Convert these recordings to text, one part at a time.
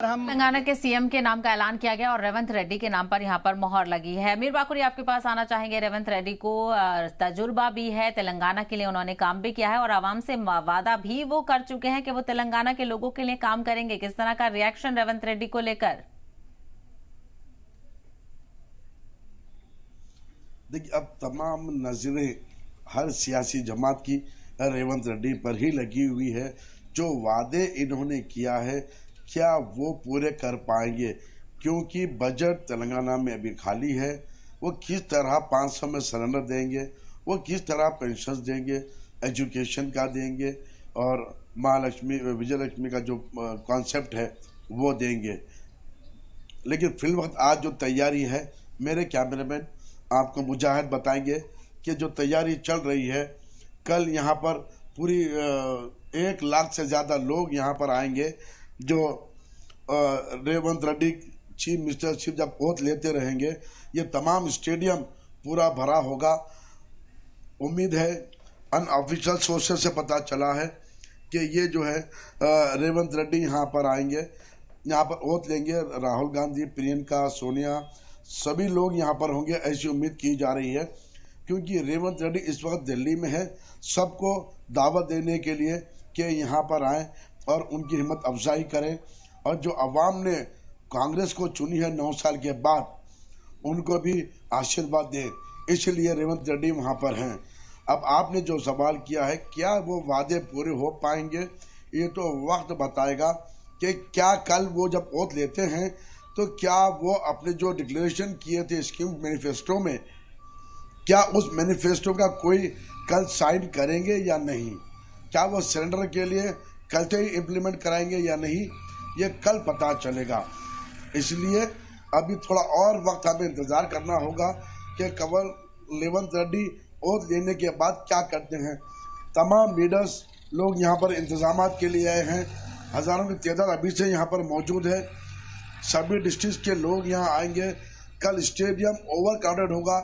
तेलंगाना के सीएम के नाम का ऐलान किया गया और रेवंत रेड्डी के नाम पर यहां पर मोहर लगी है। मीर बाकुरी, आपके पास आना चाहेंगे। रेवंत रेड्डी को तजुर्बा भी है, तेलंगाना के लिए उन्होंने काम भी किया है और आवाम से वादा भी वो कर चुके हैं कि वो तेलंगाना के लोगों के लिए काम करेंगे। किस तरह का रिएक्शन रेवंत रेड्डी को लेकर? देखिए, अब तमाम नजरें हर सियासी जमात की रेवंत रेड्डी पर ही लगी हुई है। जो वादे इन्होंने किया है, क्या वो पूरे कर पाएंगे? क्योंकि बजट तेलंगाना में अभी खाली है। वो किस तरह 500 में सिलेंडर देंगे, वो किस तरह पेंशन देंगे, एजुकेशन का देंगे और महालक्ष्मी विजयलक्ष्मी का जो कॉन्सेप्ट है वो देंगे। लेकिन फिल वक्त आज जो तैयारी है, मेरे कैमरामैन आपको मुजाहिद बताएंगे कि जो तैयारी चल रही है, कल यहाँ पर पूरी 1 लाख से ज़्यादा लोग यहाँ पर आएंगे। जो रेवंत रेड्डी चीफ मिनिस्टरशिप जब ओथ लेते रहेंगे, ये तमाम स्टेडियम पूरा भरा होगा। उम्मीद है, अनऑफिशियल सोर्सेस से पता चला है कि ये जो है रेवंत रेड्डी यहाँ पर आएंगे, यहाँ पर ओथ लेंगे। राहुल गांधी, प्रियंका, सोनिया, सभी लोग यहाँ पर होंगे, ऐसी उम्मीद की जा रही है। क्योंकि रेवंत रेड्डी इस वक्त दिल्ली में है, सबको दावत देने के लिए कि यहाँ पर आएँ और उनकी हिम्मत अफजाई करें। और जो अवाम ने कांग्रेस को चुनी है 9 साल के बाद, उनको भी आशीर्वाद दें, इसलिए रेवंत रेड्डी वहाँ पर हैं। अब आपने जो सवाल किया है, क्या वो वादे पूरे हो पाएंगे, ये तो वक्त बताएगा कि क्या कल वो जब ओथ लेते हैं तो क्या वो अपने जो डिक्लेरेशन किए थे स्कीम मैनिफेस्टो में, क्या उस मैनिफेस्टो का कोई कल साइन करेंगे या नहीं? क्या वो सिलेंडर के लिए कल से ही इम्प्लीमेंट कराएंगे या नहीं, ये कल पता चलेगा। इसलिए अभी थोड़ा और वक्त हमें इंतज़ार करना होगा कि कवर रेवंत रेड्डी ओथ लेने के बाद क्या करते हैं। तमाम लीडर्स लोग यहाँ पर इंतजामात के लिए आए हैं। हज़ारों की तादाद अभी से यहाँ पर मौजूद है। सभी डिस्ट्रिक्ट के लोग यहाँ आएंगे। कल स्टेडियम ओवर क्राउडेड होगा,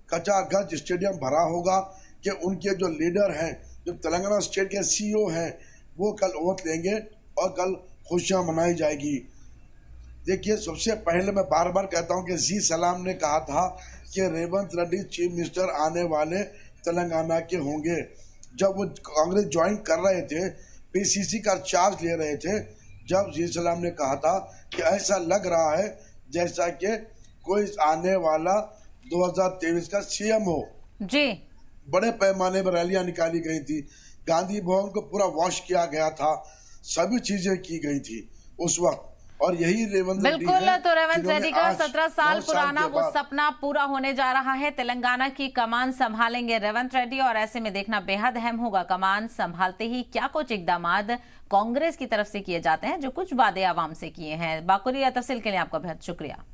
कचाखच स्टेडियम भरा होगा कि उनके जो लीडर हैं, जो तेलंगाना स्टेट के सीईओ हैं, वो कल ओथ लेंगे और कल खुशियाँ मनाई जाएगी। देखिए, सबसे पहले मैं बार बार कहता हूँ कि जी सलाम ने कहा था कि रेवंत रेड्डी चीफ मिनिस्टर आने वाले तेलंगाना के होंगे। जब वो कांग्रेस ज्वाइन कर रहे थे, पीसीसी का चार्ज ले रहे थे, जब जी सलाम ने कहा था कि ऐसा लग रहा है जैसा कि कोई आने वाला 2023 का सीएम हो जी। बड़े पैमाने पर रैलियां निकाली गई थी, गांधी भवन को पूरा वॉश किया गया था, सभी चीजें की गई थी उस वक्त। और यही रेवंत रेड्डी बिल्कुल, है, तो रेवंत रेड्डी का 17 साल पुराना वो बाद सपना पूरा होने जा रहा है। तेलंगाना की कमान संभालेंगे रेवंत रेड्डी और ऐसे में देखना बेहद अहम होगा, कमान संभालते ही क्या कुछ इकदाम कांग्रेस की तरफ से किए जाते हैं, जो कुछ वादे आवाम से किए हैं। बाकुरी, तफसील के लिए आपका बेहद शुक्रिया।